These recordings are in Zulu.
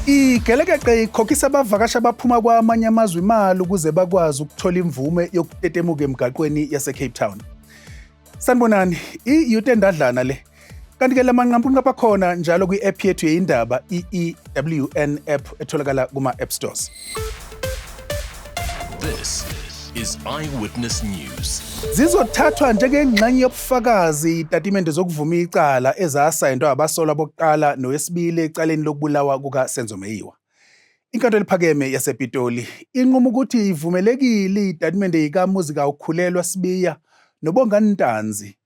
Igelekeqe ikhokhisa abavakashi abaphuma kwamanye amazwe imali ukuze bakwazi ukuthola imvume yokutetemuka emgaqweni yase-Cape Town. Sanibonani, i-youth endadlana le. Kanti-ke la manqampunqapha khona njalo kwi-app yethu yeindaba, i-EWN app etholakala kuma-app stores. This is Eyewitness News. Zizothathwa njengengxenye yobufakazi izitatimende zokuvuma icala ezasayindwa abasolwa bokuqala nowesibili ecaleni lokubulawa kukaSenzomeyiwa. Inkantolo ephakeme yasePitoli inquma ukuthi ivumelekile izitatimende zikaMuzika Sibiya noNtanzi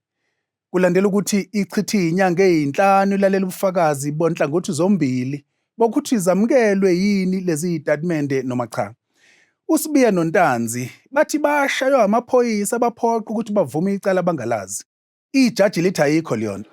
kulandela ukuthi ichithe inyanga ezinhlanu ilalela ubufakazi bonhlangothi zombili bokuthi zamukelwe yini lezi izitatimende noma cha. uSibiya noNtanzi bathi bashaywa amaphoyisa abaphoqa ukuthi bavume icala bangalazi. Ijaji lithi ayikho leyona.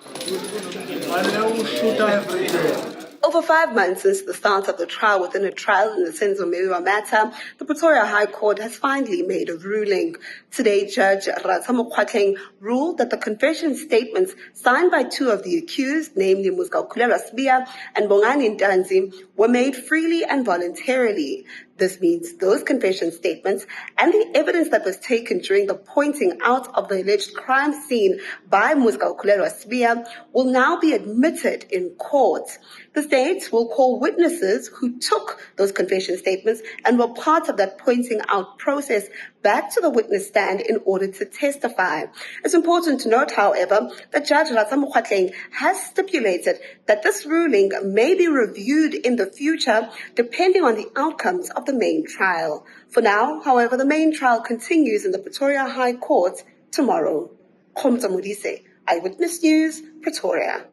Over 5 months since the start of the trial within a trial in the Senzomeyiwa matter, the Pretoria High Court has finally made a ruling. Today, Judge Kwezanamuhla ruled that the confession statements signed by two of the accused, namely zikaSibiya and noNtanzi, were made freely and voluntarily. This means those confession statements and the evidence that was taken during the pointing out of the alleged crime scene by Sibiya will now be admitted in court. The state will call witnesses who took those confession statements and were part of that pointing out process back to the witness stand in order to testify. It's important to note, however, that Judge Kwezanamuhla has stipulated that this ruling may be reviewed in the future depending on the outcomes of the main trial. For now, however, the main trial continues in the Pretoria High Court tomorrow. Eyewitness News, Pretoria.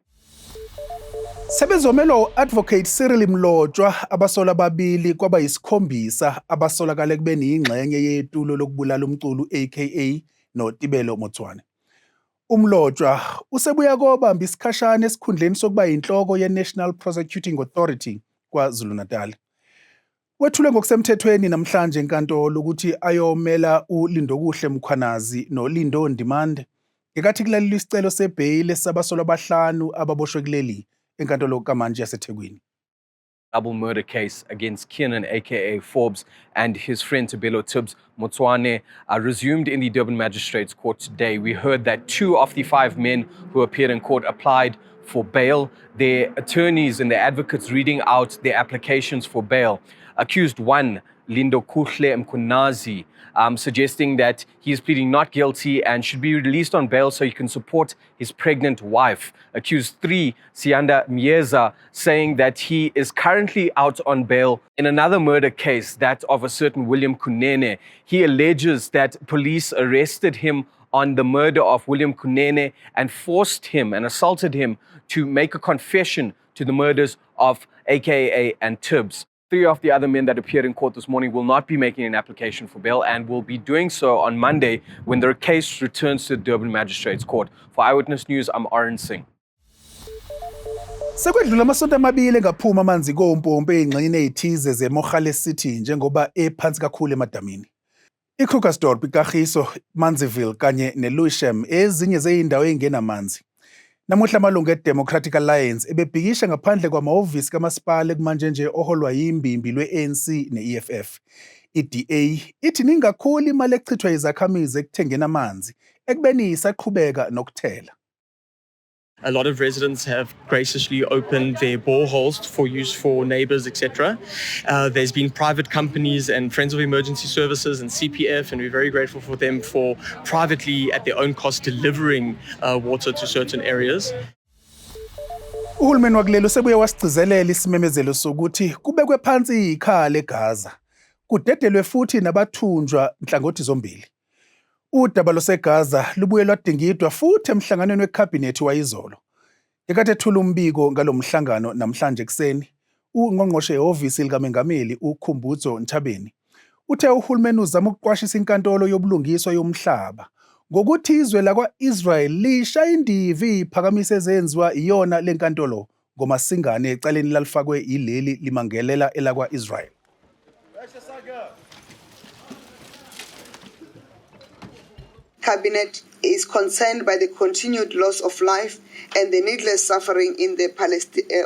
Sebezomelo advocate Cyril Mlotshwa abasola ababili kwaba yisikhombisa abasolakala kubeni ingxenye yetulo lokubulala umculu aka noTibelo Motswane. Umlotshwa usebuya kobamba isikhashana esikhundleni sokuba inhloko ye-National Prosecuting Authority KwaZulu-Natal. Wethule ngokusemthethweni namhlanje enkantolo ukuthi ayomela uLindokuhle Mkhwanazi noLindo Ndimande ngekathi kulalelwa isicelo sebheyili sabasolwa abahlanu ababoshwe kuleli enkantolo kamanje yaseThekwini. Double murder case against Kiernan aka Forbes and his friend Tibs Motswane resumed in the Durban Magistrates Court today. We heard that 2 of the 5 men who appeared in court applied for bail. Their attorneys and their advocates reading out their applications for bail. Accused 1, Lindokuhle Mkhwanazi, suggesting that he is pleading not guilty and should be released on bail so he can support his pregnant wife. Accused 3, Sianda Mieza, saying that he is currently out on bail in another murder case, that of a certain William Kunene. He alleges that police arrested him on the murder of William Kunene and forced him and assaulted him to make a confession to the murders of AKA and Tibs. 3 of the other men that appeared in court this morning will not be making an application for bail and will be doing so on Monday when their case returns to the Durban Magistrates Court. For Eyewitness News, I'm Oren Singh. Sekwedlula amasonto amabili ngaphuma amanzi kompompi engxenye ezithize zeMogale City njengoba ephansi kakhulu emadamini. iKrugersdorp, iKagiso, Manziville kanye neLewisham ezinye zeindawo engenamanzi. Namuhla amalungu eDemocratic Alliance ebebhikisha ngaphandle kwamahhovisi kamasipala kumanje nje oholwa yimbimbi lwe-ANC ne-EFF. I-DA ithi ningakhulu imali echithwa izakhamizi ekuthengeni amanzi ekubeni isaqhubeka nokuthela. A lot of residents have graciously opened their boreholes for use for neighbours, etc. There's been private companies and Friends of Emergency Services and CPF, and we're very grateful for them for privately, at their own cost, delivering water to certain areas. Uhulumeni wakulelo sebuye wasigcizelela isimemezelo sokuthi kubekwe phansi ikhala eGaza. Kudedelwe futhi nabathunjwa nhlangothi zombili. Udaba loseGaza lubuye lwadingidwa futhi emhlanganweni wekhabhinethi wayizolo. Ngekathi ethula umbiko ngalomhlangano namhlanje ekseni, ungqongqoshe ehhovisi likaMengameli uKhumbudzo Ntabeni uthe uhulumeni uzama ukuqwashisa inkantolo yobulungiswa yomhlaba ngokuthi izwe lakwa-Israel lisha indivi iphakamise ezenziwa iyona lenkantolo ngomasingane ecaleni lalifakwe ileli limangelela elakwa-Israel. Cabinet is concerned by the continued loss of life and the needless suffering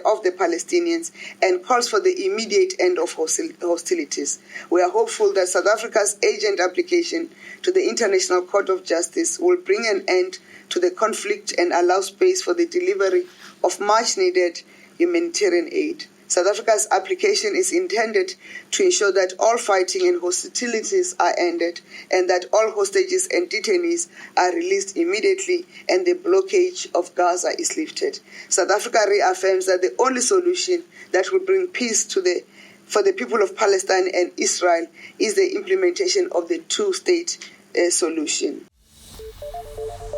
of the Palestinians and calls for the immediate end of hostilities. We are hopeful that South Africa's urgent application to the International Court of Justice will bring an end to the conflict and allow space for the delivery of much-needed humanitarian aid. South Africa's application is intended to ensure that all fighting and hostilities are ended and that all hostages and detainees are released immediately and the blockade of Gaza is lifted. South Africa reaffirms that the only solution that will bring peace for the people of Palestine and Israel is the implementation of the two-state solution.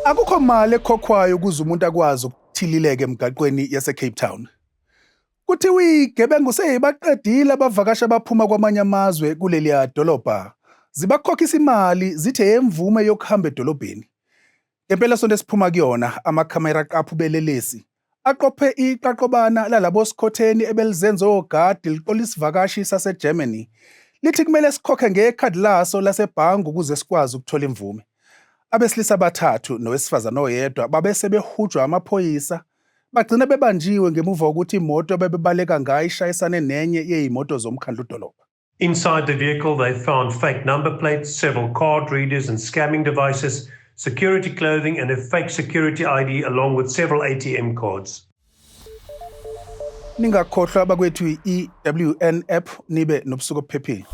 Akukho mali ekhokhwayo ukuze umuntu akwazi ukuthilileka emgaqweni yase-Cape Town. Kuthiwa igebengu seyibaqedile abavakashi abaphuma kwamanye amazwe kuleliya dolobha. Zibakhokhisa imali zithe imvume yokuhamba edolobheni. Ngempela sonto esiphuma kuyona amakhamera aqapha ubelelesi aqophe iqaqobana lalabo sikhotheni ebelizenza ogadi liqola isivakashi saseGermany. Lithi kumele sikhokhe ngekhadi laso lasebhangi ukuze sikwazi ukuthola imvume. Abesilisa abathathu nowesifazana oyedwa babese behujwa amaphoyisa. Bagcina bebanjiwe ngemuva ukuthi imoto bebebaleka ngayo ishayisane nenye yezimoto zomkhandlu dolobha. Inside the vehicle, they found fake number plates, several card readers and scamming devices, security clothing and a fake security ID along with several ATM cards. Ningakhohlwa bakwethu i-EWN app nibe nobusuku obuphephile.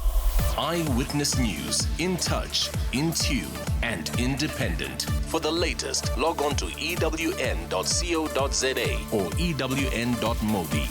Eyewitness News, in touch, in tune, and independent. For the latest, log on to ewn.co.za or ewn.mobi.